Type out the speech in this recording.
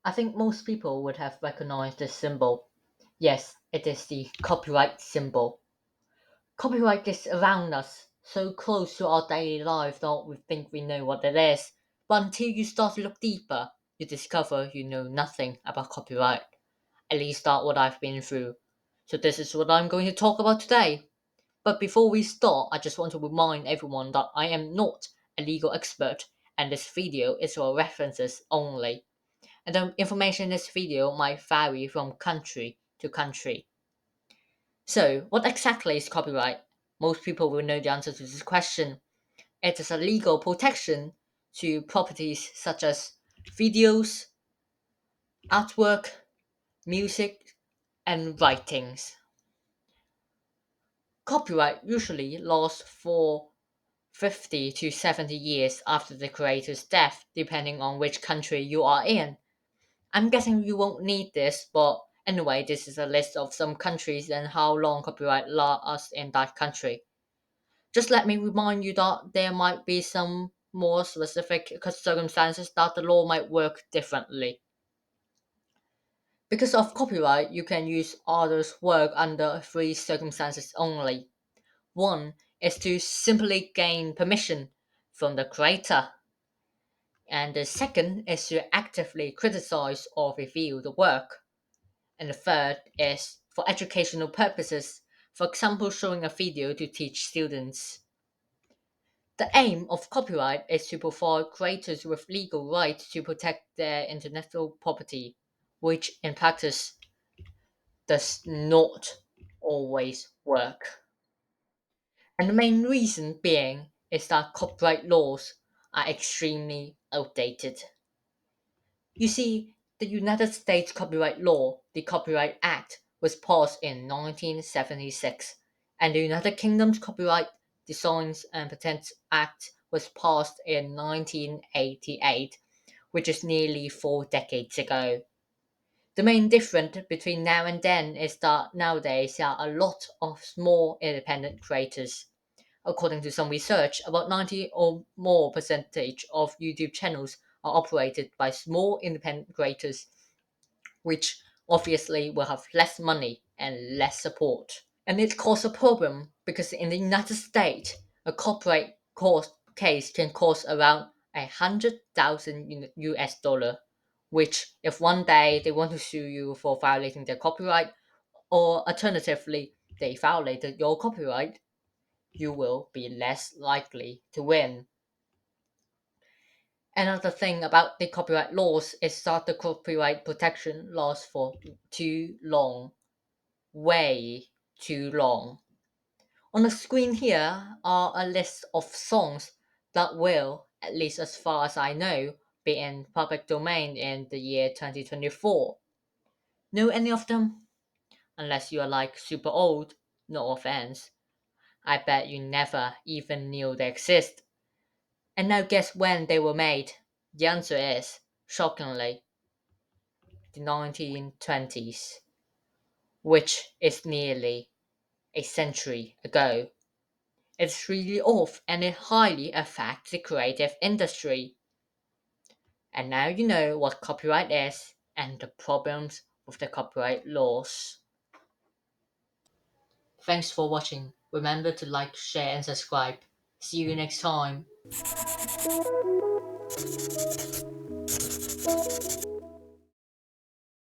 I think most people would have recognized this symbol. Yes, it is the copyright symbol. Copyright is around us, so close to our daily life that we think we know what it is. But until you start to look deeper, you discover you know nothing about copyright. At least that's what I've been through. So this is what I'm going to talk about today. But before we start, I just want to remind everyone that I am not a legal expert and this video is for references only. And the information in this video might vary from country to country. So, what exactly is copyright? Most people will know the answer to this question. It is a legal protection to properties such as videos, artwork, music, and writings. Copyright usually lasts for 50 to 70 years after the creator's death, depending on which country you are in. I'm guessing you won't need this, but anyway, this is a list of some countries and how long copyright lasts in that country. Just let me remind you that there might be some more specific circumstances that the law might work differently. Because of copyright, you can use others' work under three circumstances only. One is to simply gain permission from the creator, and the second is to actively criticize or review the work, and the third is for educational purposes, for example, showing a video to teach students. The aim of copyright is to provide creators with legal rights to protect their intellectual property, which in practice does not always work. And the main reason being is that copyright laws are extremely outdated. You see, the United States copyright law, the Copyright Act, was passed in 1976, and the United Kingdom's Copyright Designs and Patents Act was passed in 1988, which is nearly 4 decades ago. The main difference between now and then is that nowadays there are a lot of small independent creators. According to some research, about 90 or more percentage of YouTube channels are operated by small independent creators, which obviously will have less money and less support. And it causes a problem because in the United States, a copyright cost case can cost around 100,000 US dollar, which if one day they want to sue you for violating their copyright, or alternatively, they violated your copyright, you will be less likely to win. Another thing about the copyright laws is that the copyright protection lasts for too long, way too long. On the screen here are a list of songs that will, at least as far as I know, be in public domain in the year 2024. Know any of them? Unless you are like super old, no offense. I bet you never even knew they exist. And now guess when they were made? The answer is, shockingly, the 1920s, which is nearly a century ago. It's really off and it highly affects the creative industry. And now you know what copyright is and the problems with the copyright laws. Thanks for watching. Remember to like, share, and subscribe. See you next time.